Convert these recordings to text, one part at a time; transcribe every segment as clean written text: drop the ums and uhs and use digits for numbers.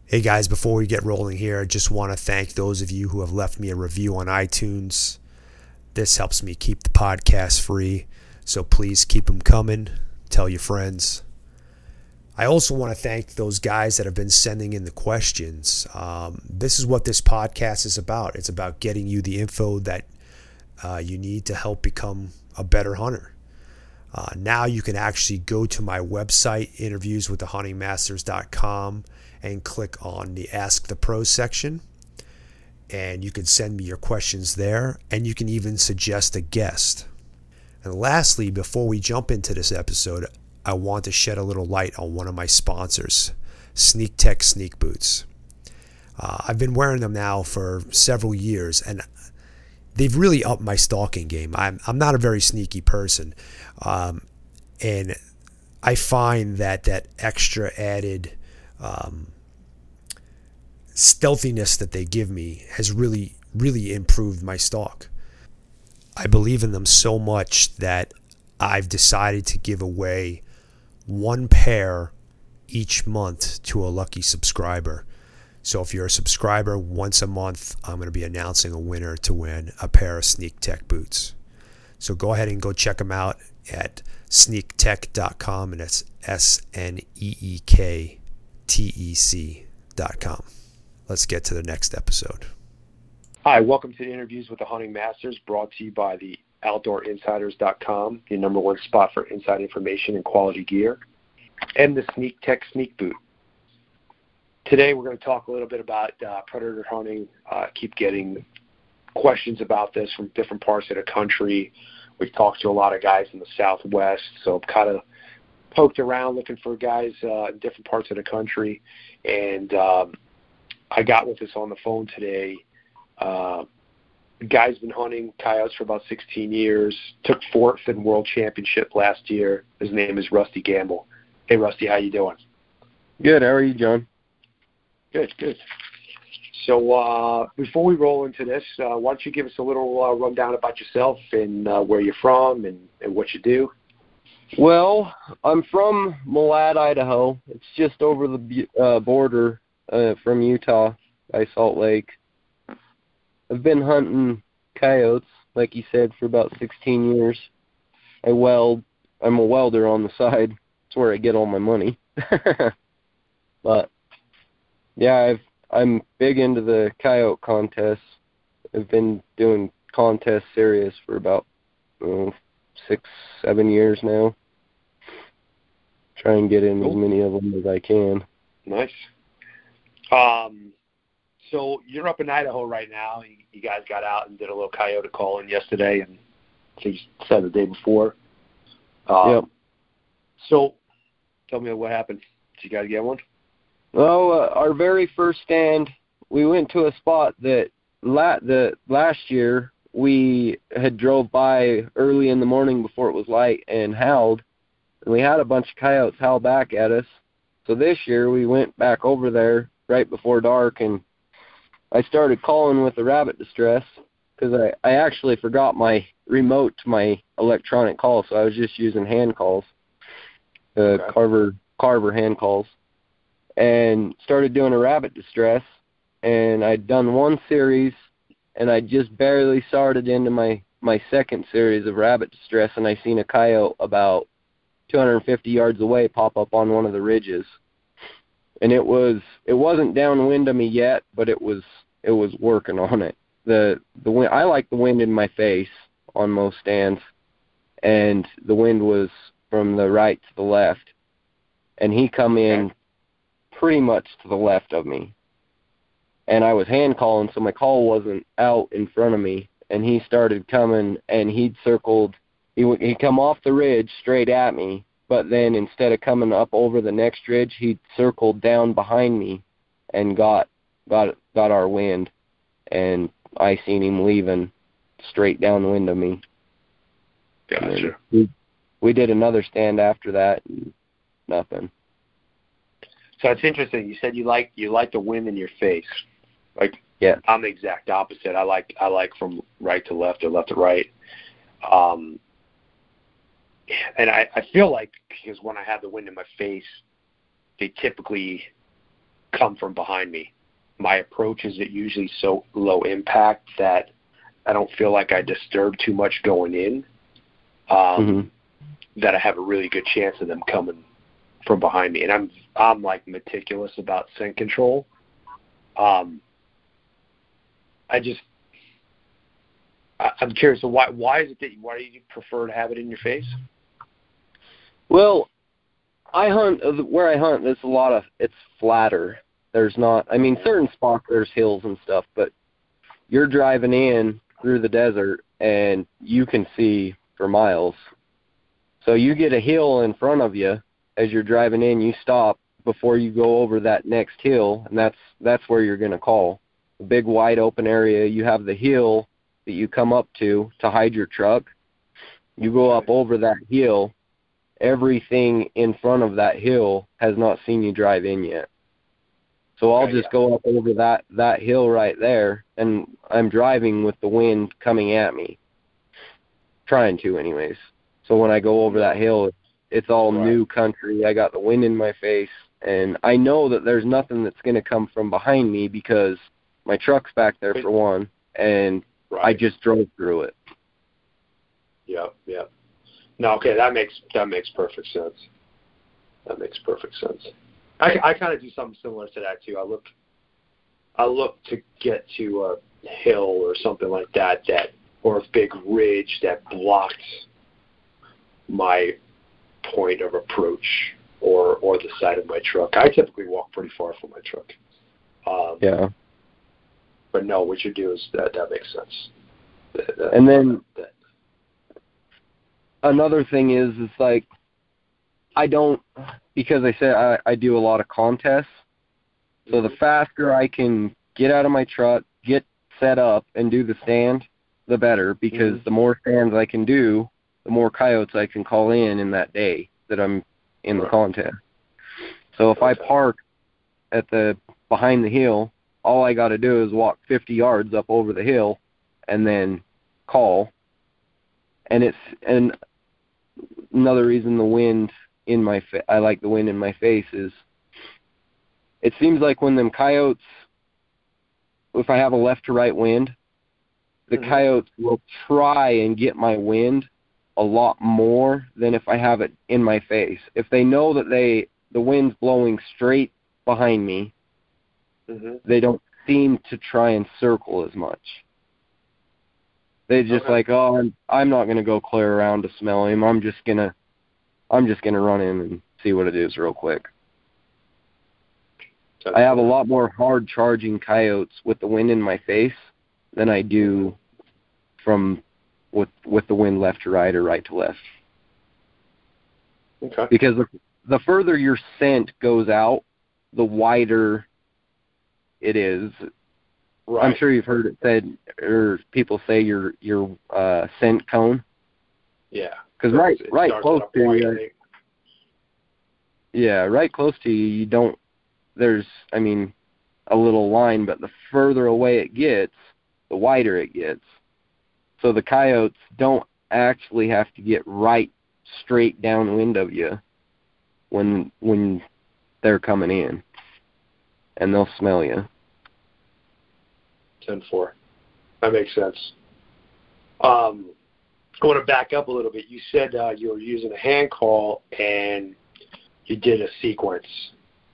Hey guys, before we get rolling here, I just want to thank those of you who have left me a review on iTunes. This helps me keep the podcast free, so please keep them coming. Tell your friends. I also want to thank those guys that have been sending in the questions. This is what this podcast is about. It's about getting you the info that you need to help become a better hunter. Now you can actually go to my website, interviewswiththehuntingmasters.com, and click on the Ask the Pros section. And you can send me your questions there, and you can even suggest a guest. And lastly, before we jump into this episode, I want to shed a little light on one of my sponsors, Sneak Tech Sneak Boots. I've been wearing them now for several years, and they've really upped my stalking game. I'm not a very sneaky person, and I find that extra added stealthiness that they give me has really improved my stalk. I believe in them so much that I've decided to give away one pair each month to a lucky subscriber. So if you're a subscriber, once a month I'm going to be announcing a winner to win a pair of Sneak Tech boots. So go ahead and go check them out at sneaktech.com, and that's SNEEKTEC.com. Let's get to the next episode. Hi, welcome to the Interviews with the Hunting Masters, brought to you by the OutdoorInsiders.com, your number one spot for inside information and quality gear, and the Sneak Tech Sneak Boot. Today we're going to talk a little bit about predator hunting. Keep getting questions about this from different parts of the country. We've talked to a lot of guys in the Southwest, so I've kind of poked around looking for guys in different parts of the country, and I got with us on the phone today. The guy's been hunting coyotes for about 16 years, took fourth in World Championship last year. His name is Rusty Gamble. Hey, Rusty, how you doing? Good. How are you, John? Good. So before we roll into this, why don't you give us a little rundown about yourself and where you're from and what you do? Well, I'm from Malad, Idaho. It's just over the border from Utah by Salt Lake. I've been hunting coyotes, like you said, for about 16 years. I weld. I'm a welder on the side. That's where I get all my money. But, yeah, I'm big into the coyote contests. I've been doing contest series for about 6-7 years now. Try and get in as many of them as I can. Nice. So you're up in Idaho right now. You guys got out and did a little coyote calling yesterday, and I think you said the day before. Yep. So tell me what happened. Did you guys get one? Well, our very first stand, we went to a spot that last year we had drove by early in the morning before it was light and howled, and we had a bunch of coyotes howl back at us. So this year we went back over there right before dark, and I started calling with the rabbit distress because I actually forgot my remote to my electronic call, so I was just using hand calls, Carver hand calls, and started doing a rabbit distress. And I'd done one series, and I just barely started into my second series of rabbit distress, and I seen a coyote about 250 yards away pop up on one of the ridges. And it wasn't downwind of me yet, but it was working on it. The wind, I like the wind in my face on most stands, and the wind was from the right to the left, and he come in pretty much to the left of me. And I was hand calling, so my call wasn't out in front of me, and he started coming, and he'd circled. He come off the ridge straight at me, but then instead of coming up over the next ridge, he circled down behind me and got our wind, and I seen him leaving straight downwind of me. Gotcha. We did another stand after that, and nothing. So it's interesting. You said you like the wind in your face. Like, yeah, I'm the exact opposite. I like from right to left or left to right. And I feel like because when I have the wind in my face, they typically come from behind me. My approach is usually so low impact that I don't feel like I disturb too much going in, that I have a really good chance of them coming from behind me. And I'm like meticulous about scent control. I'm curious. So why is it that why do you prefer to have it in your face? Well, I hunt where I hunt. It's flatter. There's not. I mean, certain spots there's hills and stuff, but you're driving in through the desert and you can see for miles. So you get a hill in front of you as you're driving in. You stop before you go over that next hill, and that's where you're going to call. A big wide open area. You have the hill that you come up to hide your truck. You go up over that hill. Everything in front of that hill has not seen you drive in yet. So I'll just go up over that hill right there, and I'm driving with the wind coming at me. Trying to anyways. So when I go over that hill, it's all new country. I got the wind in my face, and I know that there's nothing that's going to come from behind me because my truck's back there for one, and I just drove through it. Yeah. No, okay, that makes perfect sense. That makes perfect sense. I kind of do something similar to that too. I look to get to a hill or something like that, or a big ridge that blocks my point of approach or the side of my truck. I typically walk pretty far from my truck. But no, what you do is that makes sense. And then another thing is like because I said I do a lot of contests, so the faster I can get out of my truck, get set up, and do the stand, the better, because the more stands I can do, the more coyotes I can call in that day that I'm in the contest. So if I park at behind the hill, all I got to do is walk 50 yards up over the hill and then call. And another reason the wind in my I like the wind in my face is it seems like when them coyotes, if I have a left to right wind, the coyotes will try and get my wind a lot more than if I have it in my face. If they know that the wind's blowing straight behind me, they don't seem to try and circle as much. They just I'm not gonna go clear around to smell him. I'm just gonna run in and see what it is real quick. I have a lot more hard charging coyotes with the wind in my face than I do from with the wind left to right or right to left. Okay. Because the further your scent goes out, the wider it is. Right. I'm sure you've heard it said, or people say your scent cone. Yeah. Because right close to you. Yeah, right close to you, you don't. There's, I mean, a little line, but the further away it gets, the wider it gets. So the coyotes don't actually have to get right straight downwind of you when they're coming in, and they'll smell you. 10-4. That makes sense. I want to back up a little bit. You said you were using a hand call and you did a sequence.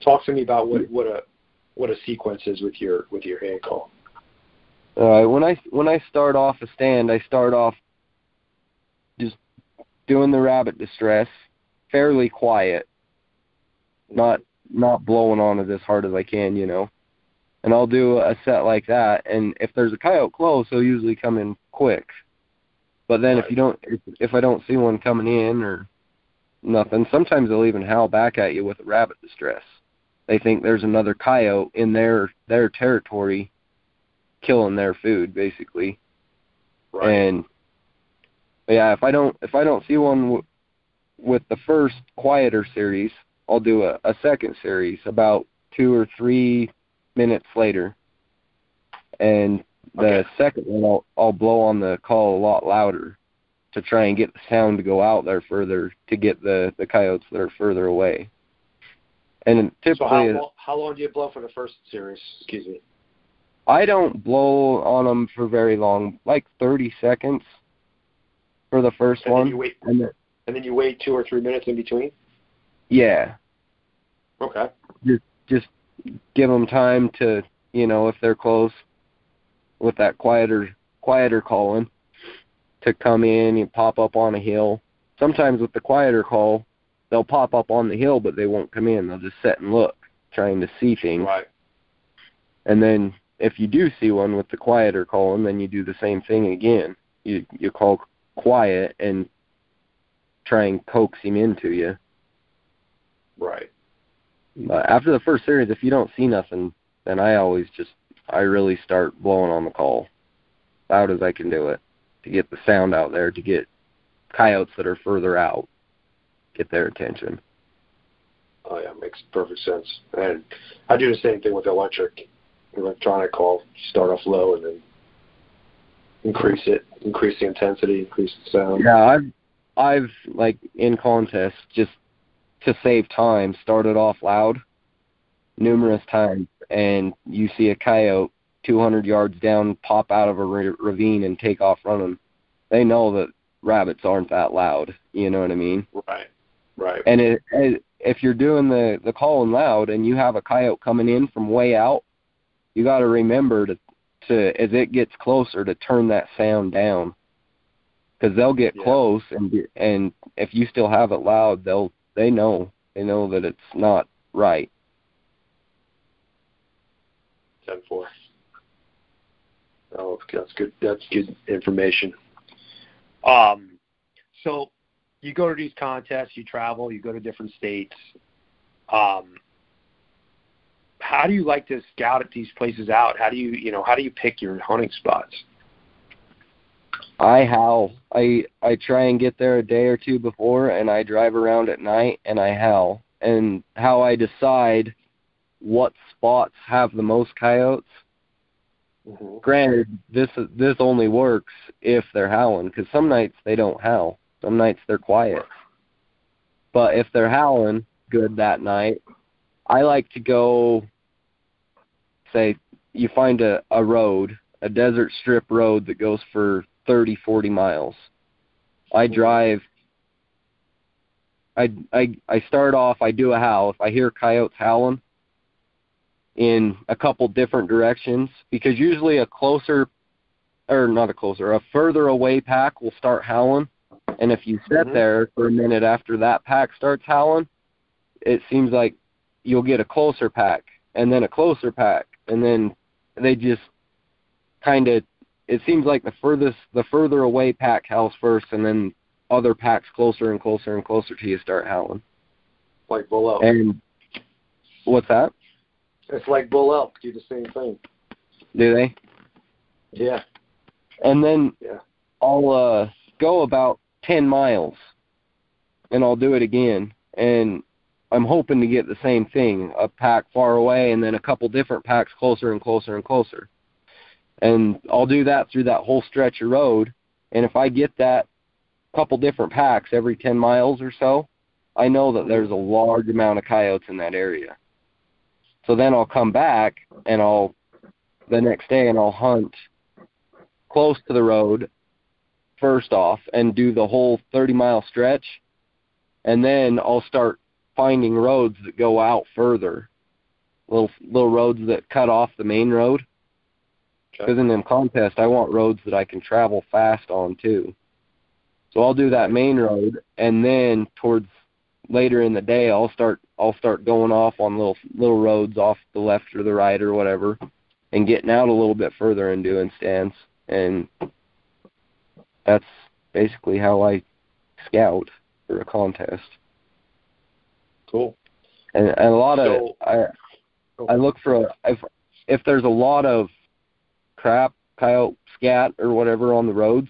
Talk to me about what a sequence is with your hand call. When I start off a stand, I start off just doing the rabbit distress, fairly quiet, not blowing on it as hard as I can, you know. And I'll do a set like that, and if there's a coyote close, he'll usually come in quick. But then if I don't see one coming in or nothing, sometimes they'll even howl back at you with a rabbit distress. They think there's another coyote in their territory killing their food, basically. Right. And yeah, if I don't see one with the first quieter series, I'll do a second series about 2 or 3 minutes later, and the second one I'll blow on the call a lot louder to try and get the sound to go out there further to get the coyotes that are further away. And typically, So how long do you blow for the first series? Excuse me. I don't blow on them for very long, like 30 seconds for the first one. And then you wait 2 or 3 minutes in between? Yeah. Okay. Just give them time to, if they're close with that quieter calling, to come in and pop up on a hill. Sometimes with the quieter call, they'll pop up on the hill, but they won't come in. They'll just sit and look, trying to see things. Right. And then if you do see one with the quieter calling, then you do the same thing again. You call quiet and try and coax him into you. Right. But after the first series, if you don't see nothing, then I really start blowing on the call, loud as I can do it, to get the sound out there, to get coyotes that are further out, get their attention. Oh yeah, makes perfect sense. And I do the same thing with electronic call. You start off low and then increase the intensity, increase the sound. Yeah, I've like in contests, just to save time, started off loud numerous times, and you see a coyote 200 yards down pop out of a ravine and take off running. They know that rabbits aren't that loud. You know what I mean? Right. And if you're doing the calling loud and you have a coyote coming in from way out, you got to remember to as it gets closer, to turn that sound down, because they'll get close, and if you still have it loud, they know that it's not right. 10-4. Oh, that's good. That's good information. So you go to these contests, you travel, you go to different states. How do you like to scout at these places out? How do you pick your hunting spots? I howl. I try and get there a day or two before, and I drive around at night and I howl. And how I decide what spots have the most coyotes. Mm-hmm. Granted, this only works if they're howling, because some nights they don't howl. Some nights they're quiet. But if they're howling good that night, I like to go, say, you find a road, a desert strip road that goes for 30, 40 miles. I drive, I start off, I do a howl. If I hear coyotes howling in a couple different directions, because usually a further away pack will start howling. And if you sit there for a minute after that pack starts howling, it seems like you'll get a closer pack, and then a closer pack, and then they just kind of, it seems like the further away pack howls first, and then other packs closer and closer and closer to you start howling. Like bull elk. And what's that? It's like bull elk. Do the same thing. Do they? Yeah. And then I'll go about 10 miles, and I'll do it again. And I'm hoping to get the same thing, a pack far away and then a couple different packs closer and closer and closer. And I'll do that through that whole stretch of road. And if I get that couple different packs every 10 miles or so, I know that there's a large amount of coyotes in that area. So then I'll come back and the next day I'll hunt close to the road first off and do the whole 30-mile stretch. And then I'll start finding roads that go out further, little roads that cut off the main road. Because in them contests, I want roads that I can travel fast on too. So I'll do that main road, and then towards later in the day, I'll start going off on little roads off the left or the right or whatever, and getting out a little bit further and doing stands. And that's basically how I scout for a contest. Cool. And a lot of I look for if there's a lot of crap, coyote, scat, or whatever on the roads.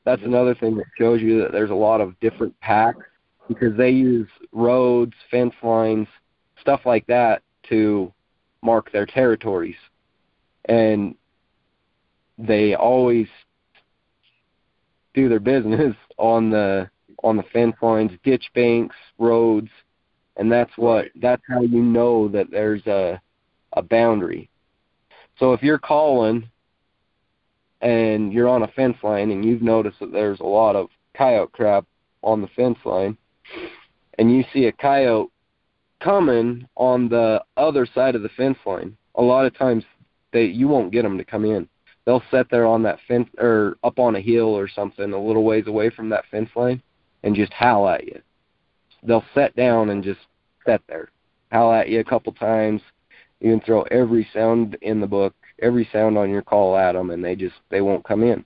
That's another thing that shows you that there's a lot of different packs, because they use roads, fence lines, stuff like that to mark their territories. And they always do their business on the fence lines, ditch banks, roads, And that's how you know that there's a boundary. So if you're calling and you're on a fence line and you've noticed that there's a lot of coyote crap on the fence line, and you see a coyote coming on the other side of the fence line, a lot of times you won't get them to come in. They'll sit there on that fence or up on a hill or something a little ways away from that fence line and just howl at you. They'll sit down and just sit there, howl at you a couple times. You can throw every sound in the book, every sound on your call at them, and they won't come in.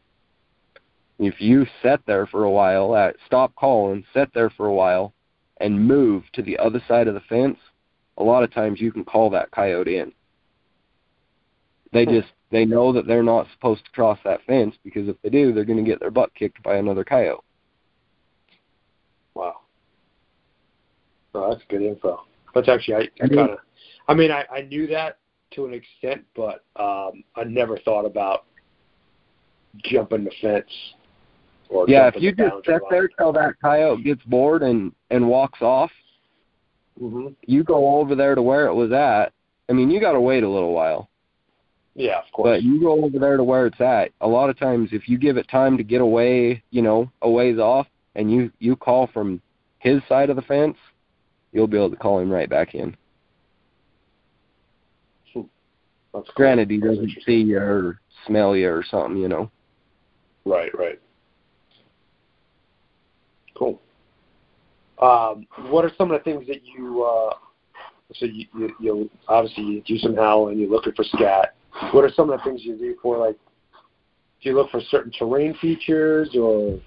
If you sit there for a while, stop calling, sit there for a while, and move to the other side of the fence, a lot of times you can call that coyote in. They know that they're not supposed to cross that fence, because if they do, they're going to get their butt kicked by another coyote. Wow. Oh, that's good info. That's actually, I knew that to an extent, but I never thought about jumping the fence. If you just sit there till that coyote gets bored and walks off, you go over there to where it was at. I mean, you got to wait a little while. Yeah, of course. But you go over there to where it's at. A lot of times, if you give it time to get away, a ways off, and you call from his side of the fence, you'll be able to call him right back in. That's cool. Granted, he doesn't see you or smell you or something, Right. Cool. What are some of the things that you obviously you do some howling, you're looking for scat. What are some of the things you do for, like, do you look for certain terrain features, or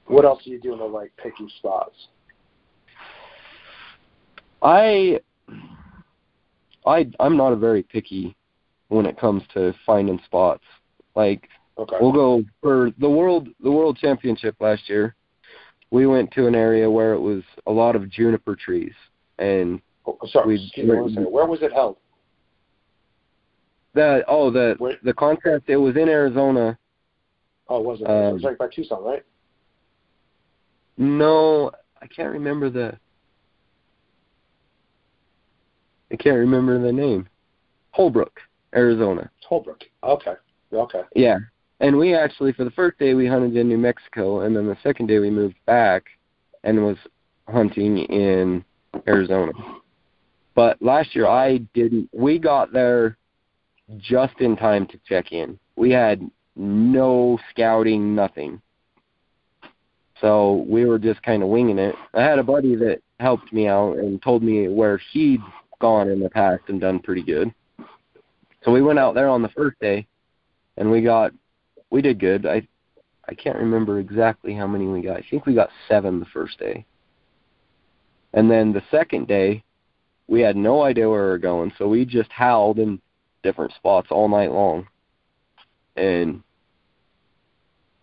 what else are you doing to, like, pick your spots? I'm not a very picky when it comes to finding spots. Like, we'll go for the world championship last year. We went to an area where it was a lot of juniper trees, and where was it held? The contest, it was in Arizona. Oh, was it? It was right by Tucson, right? No, I can't remember the name. Holbrook, Arizona. Holbrook. Okay. Yeah. And we actually, for the first day, we hunted in New Mexico, and then the second day we moved back and was hunting in Arizona. But last year we got there just in time to check in. We had no scouting, nothing. So we were just kind of winging it. I had a buddy that helped me out and told me where he'd gone in the past and done pretty good. So we went out there on the first day, and we did good. I can't remember exactly how many we got. I think we got 7 the first day. And then the second day, we had no idea where we were going, so we just howled in different spots all night long and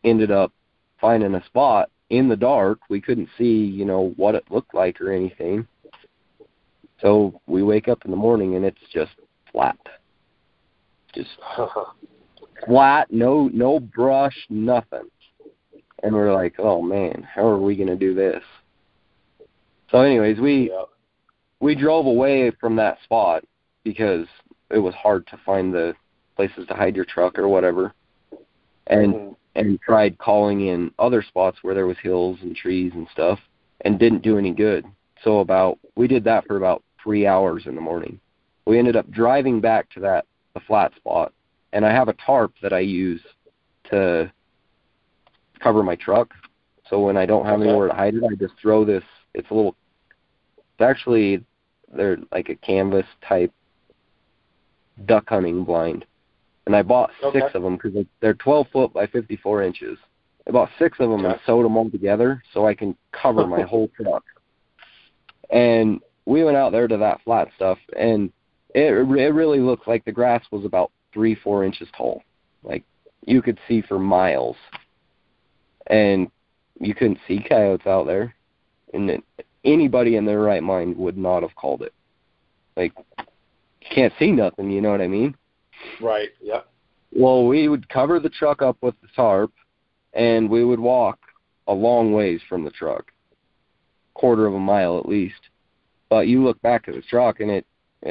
ended up finding a spot in the dark. We couldn't see, what it looked like or anything. So we wake up in the morning and it's just flat. Just flat, no brush, nothing. And we're like, oh man, how are we going to do this? So anyways, we drove away from that spot because it was hard to find the places to hide your truck or whatever. And tried calling in other spots where there was hills and trees and stuff, and didn't do any good. So we did that for about 3 hours in the morning. We ended up driving back to the flat spot, and I have a tarp that I use to cover my truck. So when I don't have anywhere to hide it, I just throw this. They're like a canvas type duck hunting blind. And I bought 6 of them because they're 12 foot by 54 inches. I bought 6 of them and sewed them all together so I can cover my whole truck. And we went out there to that flat stuff, and it really looked like the grass was about 3-4 inches tall. Like, you could see for miles. And you couldn't see coyotes out there. And anybody in their right mind would not have called it. Like, you can't see nothing, you know what I mean? Right, yep. Well, we would cover the truck up with the tarp, and we would walk a long ways from the truck, 1/4 of a mile at least, But you look back at the truck, and it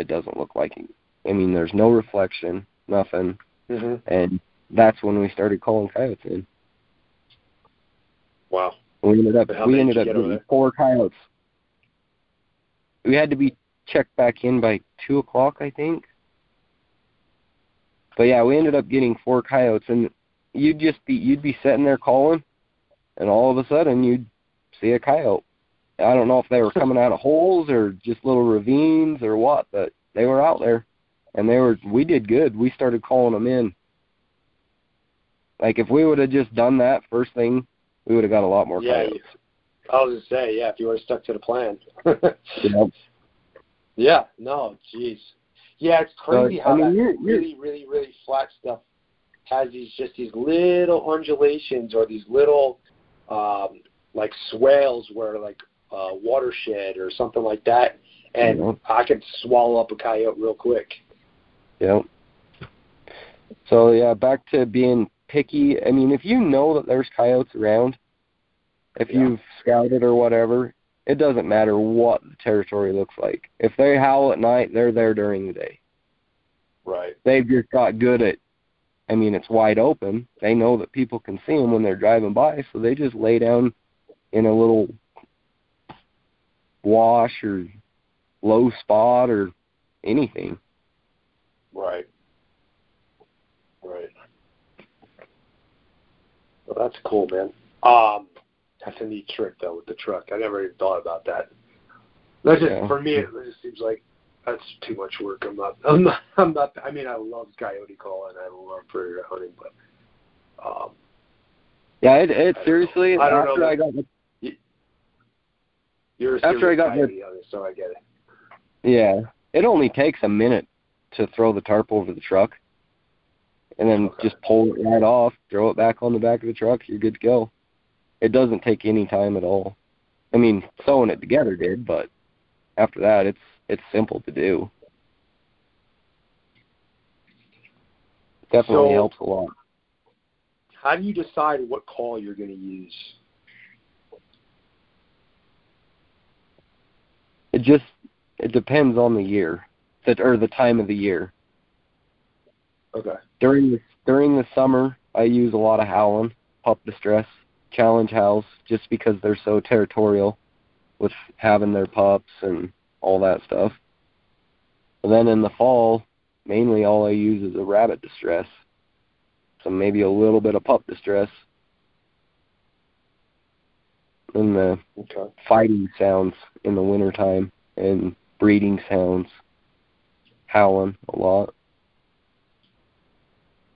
doesn't look like it. I mean, there's no reflection, nothing. Mm-hmm. And that's when we started calling coyotes in. Wow. We ended up getting getting 4 coyotes. We had to be checked back in by 2 o'clock, I think. But yeah, we ended up getting 4 coyotes, and you'd be sitting there calling, and all of a sudden you'd see a coyote. I don't know if they were coming out of holes or just little ravines or what, but they were out there, and we did good. We started calling them in. Like, if we would have just done that first thing, we would have got a lot more coyotes. I was going to say, yeah, if you would have stuck to the plan. Yep. Yeah, no, jeez. Yeah, it's crazy how that you're, really, really, really flat stuff has these little undulations or these little like swales where like watershed or something like that, and I could swallow up a coyote real quick. Yep. So yeah, back to being picky. I mean, if you know that there's coyotes around, if you've scouted or whatever, it doesn't matter what the territory looks like. If they howl at night, they're there during the day. Right. They've just got good at, I mean, it's wide open. They know that people can see them when they're driving by, so they just lay down in a little wash or low spot or anything. Right. Right. Well, that's cool, man. That's a neat trick, though, with the truck. I never even thought about that. That's just, for me, it just seems like that's too much work. I'm not, I mean, I love coyote calling. I love prairie hunting, but, yeah, it seriously, after I got the, you're a after I got coyote hunter, so I get it. Yeah, it only takes a minute to throw the tarp over the truck, and then just pull it right off, throw it back on the back of the truck, you're good to go. It doesn't take any time at all. I mean, sewing it together did, but after that, it's simple to do. Definitely helps a lot. How do you decide what call you're going to use? It depends on the year, or the time of the year. Okay. During the summer, I use a lot of howling, pup distress, challenge howls, just because they're so territorial with having their pups and all that stuff. And then in the fall, mainly all I use is a rabbit distress. So maybe a little bit of pup distress. And the fighting sounds in the wintertime and breeding sounds, howling a lot.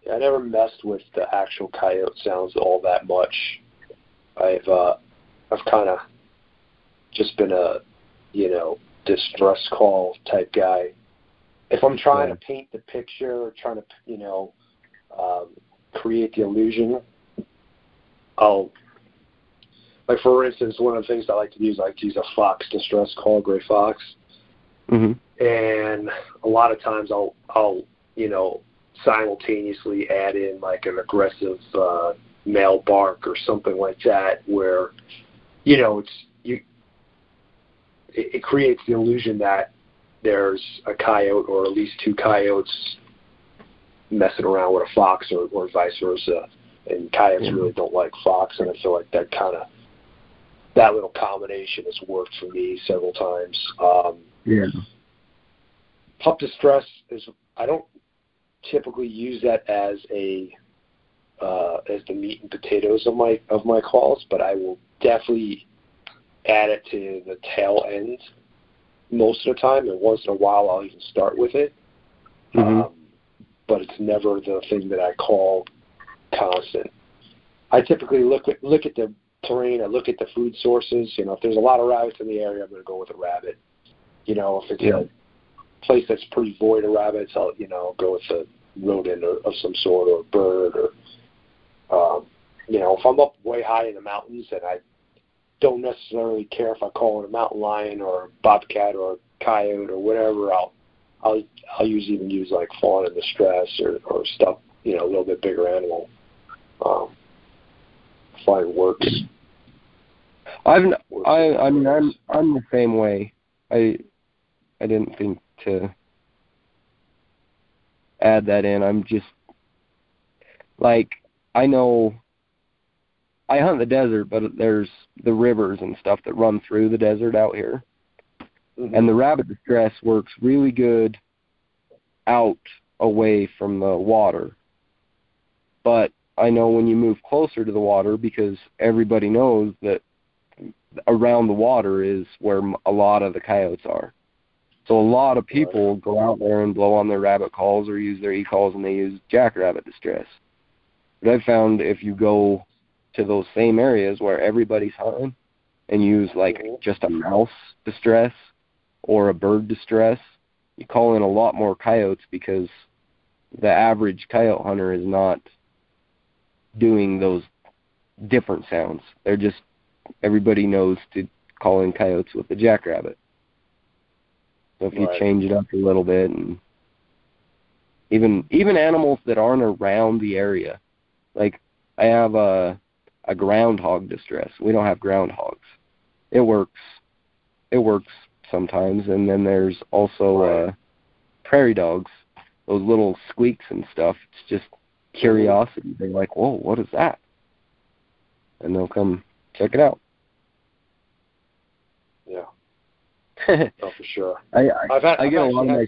Yeah, I never messed with the actual coyote sounds all that much. I've kind of just been a, distress call type guy. If I'm trying to paint the picture or trying to, create the illusion, like for instance, one of the things I like to do is I like to use a fox distress call, gray fox. Mm-hmm. And a lot of times I'll simultaneously add in like an aggressive male bark or something like that, where it creates the illusion that there's a coyote or at least 2 coyotes messing around with a fox or vice versa. And coyotes really don't like fox, and I feel like that little combination has worked for me several times. Pup distress is, I don't typically use that as the meat and potatoes of my calls, but I will definitely add it to the tail end most of the time, and once in a while I'll even start with it. But it's never the thing that I call constant. I typically look at the terrain, I look at the food sources. If there's a lot of rabbits in the area, I'm going to go with a rabbit. If it's a place that's pretty void of rabbits, I'll go with a rodent of some sort, or a bird, or if I'm up way high in the mountains and I don't necessarily care if I call it a mountain lion or a bobcat or a coyote or whatever, I'll even use like fawn in distress or stuff, a little bit bigger animal. Find it works. I'm the same way. didn't think to add that in. I'm just like, I know I hunt the desert, but there's the rivers and stuff that run through the desert out here. Mm-hmm. And the rabbit distress works really good out away from the water. But I know when you move closer to the water, because everybody knows that around the water is where a lot of the coyotes are. So a lot of people go out there and blow on their rabbit calls or use their e-calls, and they use jackrabbit distress. But I've found if you go to those same areas where everybody's hunting and use like just a mouse distress or a bird distress, you call in a lot more coyotes, because the average coyote hunter is not doing those different sounds. They're just, everybody knows to call in coyotes with the jackrabbit. So if you change it up a little bit, and even animals that aren't around the area, like I have a groundhog distress. We don't have groundhogs. It works sometimes. And then there's also prairie dogs, those little squeaks and stuff. It's just curiosity. They're like, whoa, what is that? And they'll come check it out. Yeah. Oh, for sure. I get a lot of my.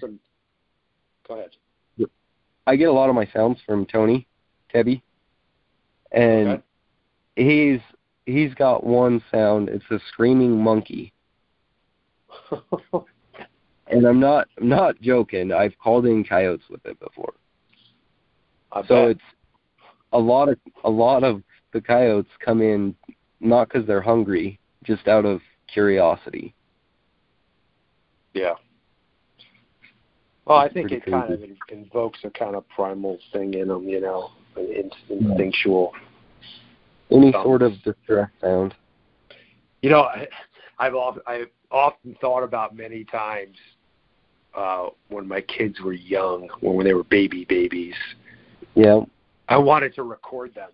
Go ahead. I get a lot of my sounds from Tony Tebby, and he's got one sound. It's a screaming monkey, and I'm not joking. I've called in coyotes with it before. So it's a lot of the coyotes come in not because they're hungry, just out of curiosity. Yeah. Well, I think it kind of invokes a kind of primal thing in them, you know, an instinctual. Any sort of distress sound. You know, I've often thought about many times when my kids were young, when they were babies. Yeah. I wanted to record them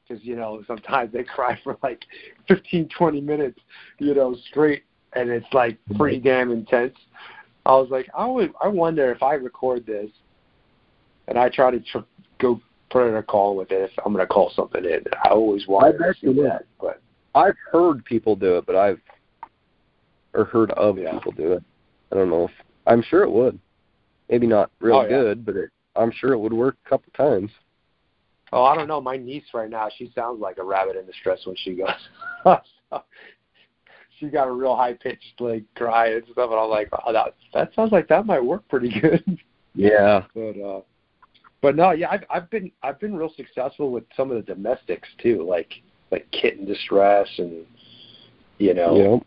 because, you know, sometimes they cry for like 15, 20 minutes, you know, straight, and it's like pretty damn intense. I was like, I wonder if I record this and I try to go put in a call with it, if I'm going to call something in. I always wanted to do that. But I've heard people do it, but heard of people do it. I don't know if, I'm sure it would. Maybe not real good, but I'm sure it would work a couple times. Oh, I don't know. My niece right now, she sounds like a rabbit in distress when she goes. She got a real high-pitched like cry and stuff, and I'm like, oh, that sounds like that might work pretty good. Yeah. But no, yeah, I've been real successful with some of the domestics too, like kitten distress and, you know,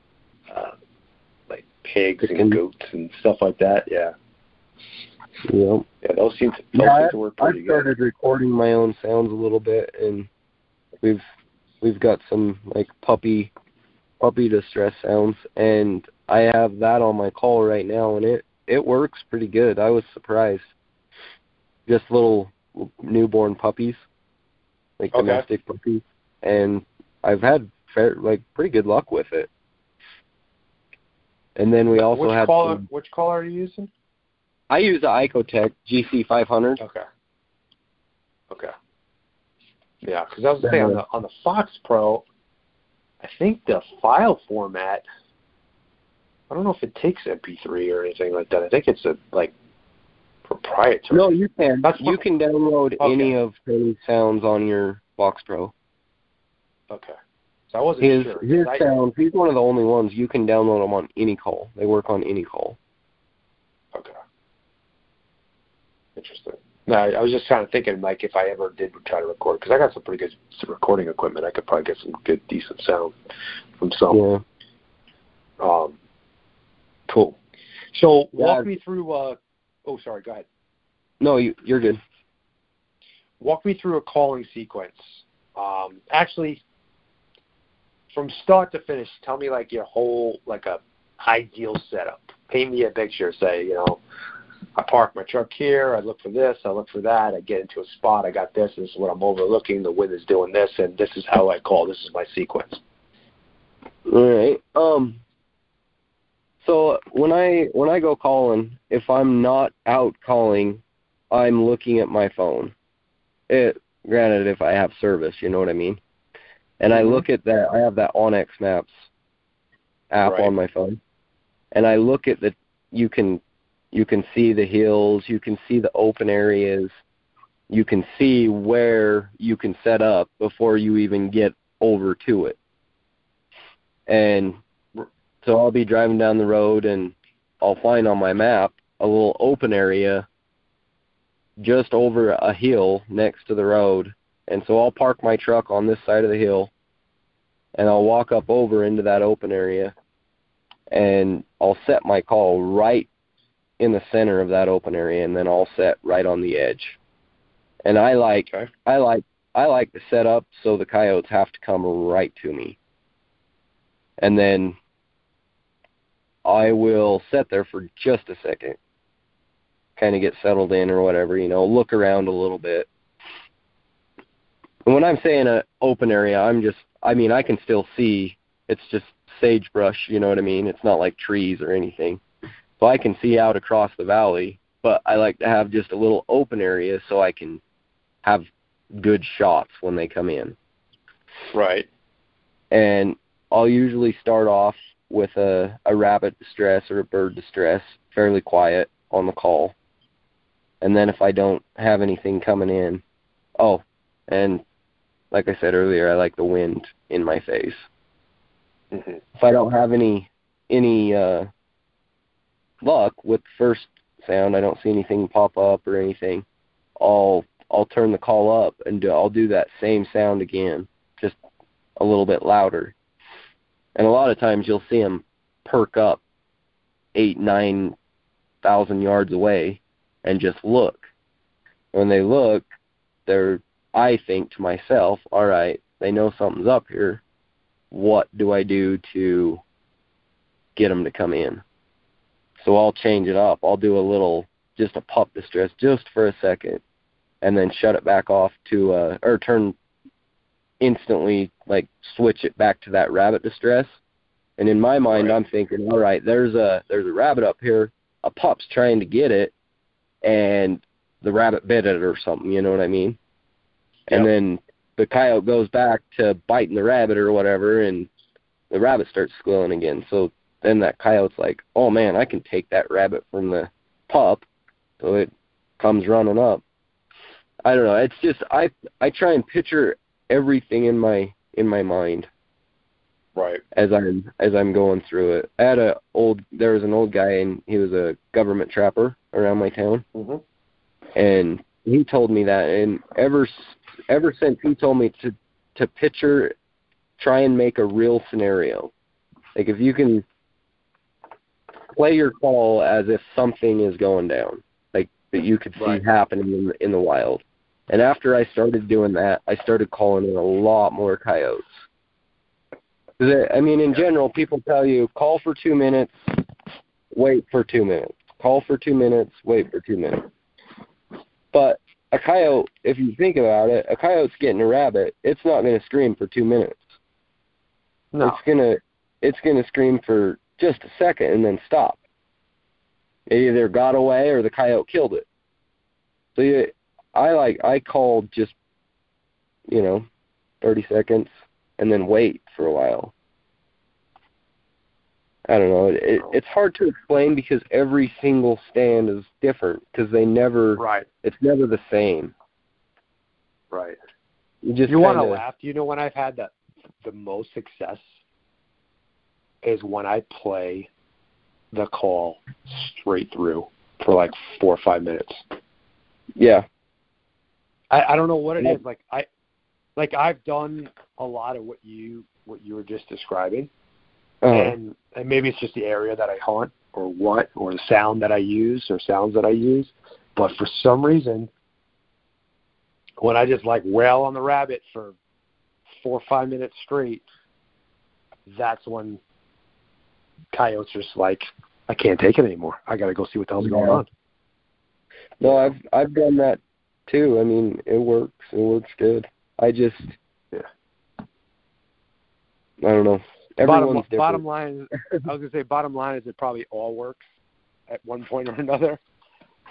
like pigs and goats and stuff like that. Yeah. Yeah. Yeah, those seem to work pretty good. I started recording my own sounds a little bit, and we've got some like puppy distress sounds, and I have that on my call right now, and it works pretty good. I was surprised. Just little newborn puppies, like domestic puppies, and I've had pretty good luck with it. And then we also had which caller are you using? I use the Icotech GC500. Okay. Yeah, because I was saying on the Fox Pro, I think the file format, I don't know if it takes MP3 or anything like that. I think it's proprietary. No, you can. You can download any of Tony's sounds on your Fox Pro. Okay. So I wasn't sure. His sounds, he's one of the only ones you can download them on any call. They work on any call. Okay. Interesting. No, I was just kind of thinking, like, if I ever did try to record, because I got some pretty good recording equipment, I could probably get some good, decent sound from some. Yeah. Cool. So walk me through. Sorry. Go ahead. No, you're good. Walk me through a calling sequence. Actually, from start to finish, tell me like your whole a ideal setup. Paint me a picture. Say, you know, I park my truck here, I look for this, I look for that, I get into a spot, I got this is what I'm overlooking, the wind is doing this, and this is how I call, this is my sequence. All right. So when I go calling, if I'm not out calling, I'm looking at my phone. Granted, if I have service, you know what I mean? And I look at that. I have that Onyx Maps app on my phone, and I look at the. You can see the hills. You can see the open areas. You can see where you can set up before you even get over to it. And so I'll be driving down the road, and I'll find on my map a little open area just over a hill next to the road. And so I'll park my truck on this side of the hill, and I'll walk up over into that open area, and I'll set my call right in the center of that open area, and then I'll set right on the edge. And I like to set up so the coyotes have to come right to me. And then I will sit there for just a second, kind of get settled in or whatever, look around a little bit. And when I'm saying an open area, I can still see. It's just sagebrush, you know what I mean? It's not like trees or anything. So I can see out across the valley, but I like to have just a little open area so I can have good shots when they come in. Right. And I'll usually start off with a rabbit distress or a bird distress, fairly quiet on the call. And then if I don't have anything coming in, and like I said earlier, I like the wind in my face. Mm-hmm. If I don't have any luck with the first sound, I don't see anything pop up or anything, I'll turn the call up and I'll do that same sound again, just a little bit louder. And a lot of times you'll see them perk up 8,000-9,000 yards away and just look. When they look, I think to myself, all right, they know something's up here. What do I do to get them to come in? So I'll change it up. I'll do just a pup distress just for a second, and then shut it back off or turn instantly, like switch it back to that rabbit distress. And in my mind, I'm thinking, all right, there's a rabbit up here. A pup's trying to get it, and the rabbit bit it or something. You know what I mean? Yep. And then the coyote goes back to biting the rabbit or whatever, and the rabbit starts squealing again. So then that coyote's like, oh man, I can take that rabbit from the pup. So it comes running up. I don't know. It's just I try and picture everything in my mind. Right. As I'm going through it. There was an old guy, and he was a government trapper around my town. Mm-hmm. And he told me that, and ever since he told me to picture, try and make a real scenario. Like if you can play your call as if something is going down, like that you could see happening in the wild. And after I started doing that, I started calling in a lot more coyotes. In general, people tell you, call for 2 minutes, wait for 2 minutes. Call for 2 minutes, wait for 2 minutes. But a coyote, if you think about it, a coyote's getting a rabbit, it's not going to scream for 2 minutes. No. It's gonna scream for just a second and then stop. It either got away or the coyote killed it. So I called just 30 seconds and then wait for a while. I don't know. It's hard to explain because every single stand is different because they never. Right. It's never the same. Right. You want to laugh? You know when I've had the most success is when I play the call straight through for like 4 or 5 minutes. Yeah. I don't know what it is. Like I've done a lot of what you were just describing. And maybe it's just the area that I hunt or the sound that I use or sounds that I use. But for some reason, when I just wail on the rabbit for 4 or 5 minutes straight, that's when coyotes are just like, I can't take it anymore. I got to go see what the hell's going on. No, I've done that too. It works. It works good. I don't know. Everyone's different. Bottom line, I was gonna say, bottom line is it probably all works at one point or another.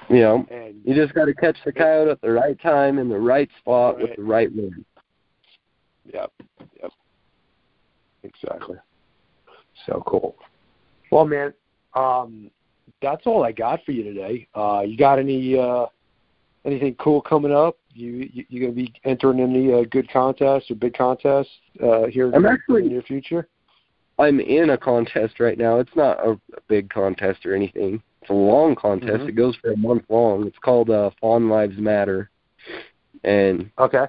Yeah, and you just got to catch the coyote at the right time in the right spot right. with the right wind. Yep, exactly. So cool. Well, man, that's all I got for you today. You got anything cool coming up? You gonna be entering any good contests or big contests here in the near future? I'm in a contest right now. It's not a big contest or anything. It's a long contest. Mm-hmm. It goes for a month long. It's called Fawn Lives Matter. And okay,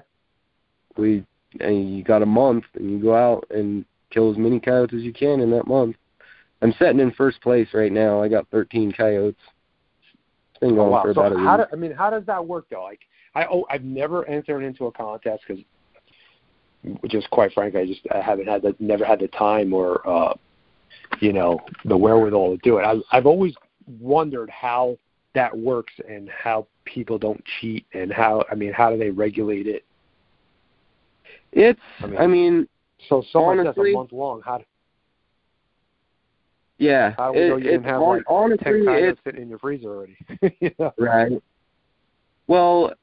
you got a month, and you go out and kill as many coyotes as you can in that month. I'm sitting in first place right now. I got 13 coyotes. It's been going for about a week. How does that work though? Like, I've never entered into a contest because, just quite frankly, I never had the time or the wherewithal to do it. I've always wondered how that works and how people don't cheat and how do they regulate it? So honestly, that's a month long. Yeah. How do we know you didn't have honestly, 10 coyotes sitting in your freezer already? Right. Well,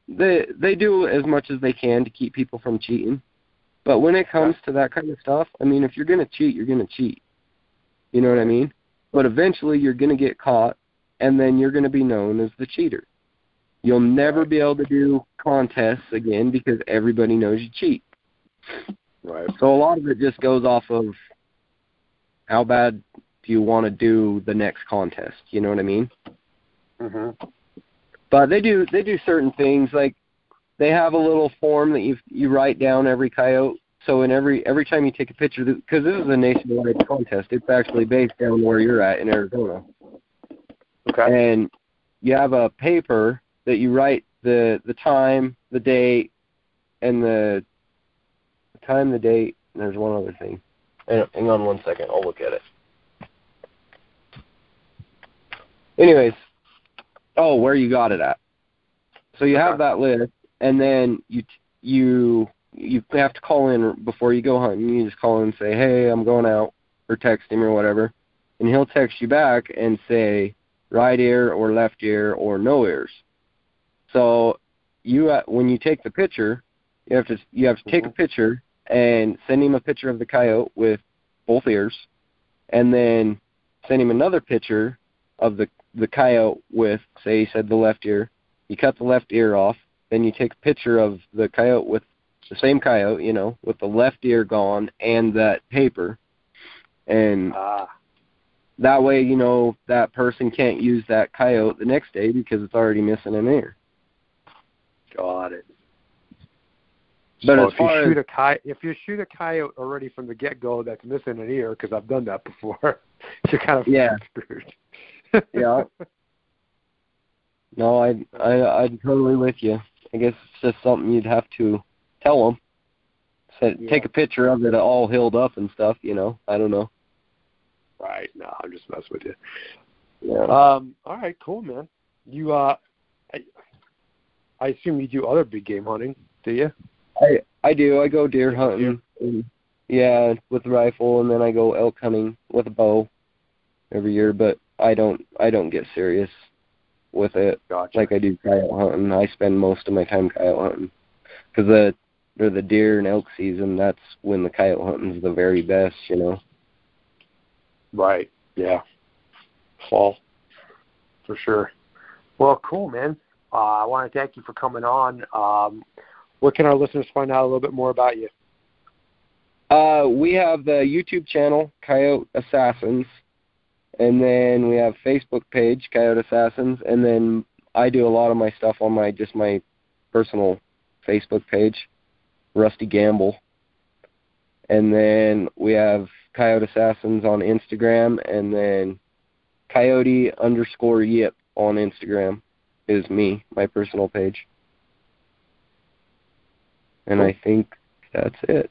they do as much as they can to keep people from cheating. But when it comes to that kind of stuff, if you're going to cheat, you're going to cheat. You know what I mean? But eventually you're going to get caught, and then you're going to be known as the cheater. You'll never be able to do contests again because everybody knows you cheat. Right. So a lot of it just goes off of how bad do you want to do the next contest. You know what I mean? Mm-hmm. But they do certain things, like they have a little form that you write down every coyote. So in every time you take a picture, because this is a nationwide contest, it's actually based down where you're at in Arizona. Okay. And you have a paper that you write the time, the date, and the time, the date, and there's one other thing. Hang on one second, I'll look at it. Anyways, where you got it at. So you have that list, and then you have to call in before you go hunting. You just call in and say, hey, I'm going out, or text him or whatever, and he'll text you back and say right ear or left ear or no ears. So when you take the picture, you have to take a picture and send him a picture of the coyote with both ears, and then send him another picture of the coyote with, say, he said the left ear. You cut the left ear off, then you take a picture of the coyote with the same coyote, with the left ear gone and that paper. And that way, that person can't use that coyote the next day because it's already missing an ear. Got it. But so if you shoot a coyote already from the get-go that's missing an ear, because I've done that before, you're kind of screwed. Yeah. No, I'm totally with you. I guess it's just something you'd have to tell them. Take a picture of it all healed up and stuff, I don't know. Right. No, I'm just messing with you. Yeah. All right, cool, man. You, I assume you do other big game hunting, do you? I do. I go deer hunting. And, with the rifle, and then I go elk hunting with a bow every year. But I don't get serious with it like I do coyote hunting. I spend most of my time coyote hunting because the deer and elk season. That's when the coyote hunting's the very best, Right. Yeah. Fall. For sure. Well, cool, man. I want to thank you for coming on. Where can our listeners find out a little bit more about you? We have the YouTube channel, Coyote Assassins, and then we have Facebook page, Coyote Assassins, and then I do a lot of my stuff on my personal Facebook page, Rusty Gamble. And then we have Coyote Assassins on Instagram, and then Coyote_Yip on Instagram is me, my personal page. And I think that's it.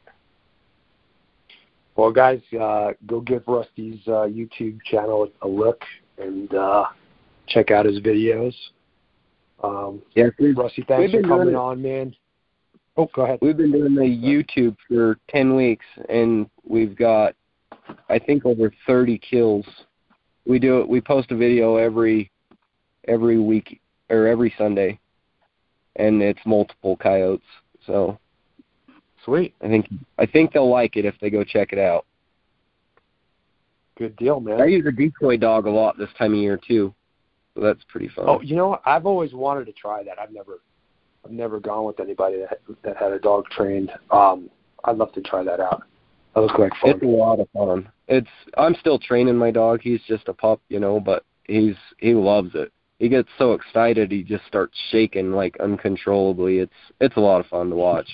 Well, guys, go give Rusty's YouTube channel a look and check out his videos. Rusty, thanks for coming on, man. Oh, go ahead. We've been doing the YouTube for 10 weeks, and we've got I think over 30 kills. We post a video every week or every Sunday, and it's multiple coyotes. So Sweet. I think they'll like it if they go check it out. Good deal, man. I use a decoy dog a lot this time of year too, so that's pretty fun. Oh, you know what? I've always wanted to try that. I've never gone with anybody that had a dog trained. I'd love to try that out. That looks like fun. It's a lot of fun. I'm still training my dog. He's just a pup, but he loves it. He gets so excited he just starts shaking like uncontrollably. It's a lot of fun to watch.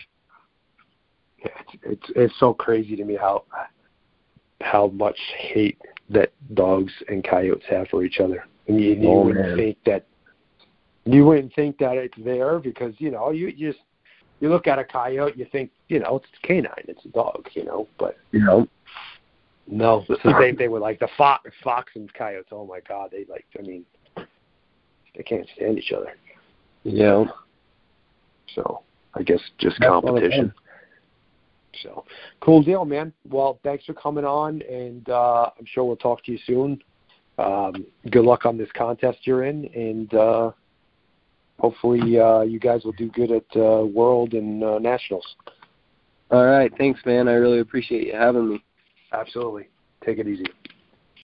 Yeah, it's so crazy to me how much hate that dogs and coyotes have for each other. And you wouldn't think that it's there because you look at a coyote, you think it's canine, it's a dog, but no, it's the same thing with like the fox and coyotes. Oh my God, they can't stand each other. Yeah. So I guess just competition. So cool deal, man. Well, thanks for coming on, and I'm sure we'll talk to you soon. Good luck on this contest you're in, and hopefully you guys will do good at World and Nationals. All right. Thanks, man. I really appreciate you having me. Absolutely. Take it easy.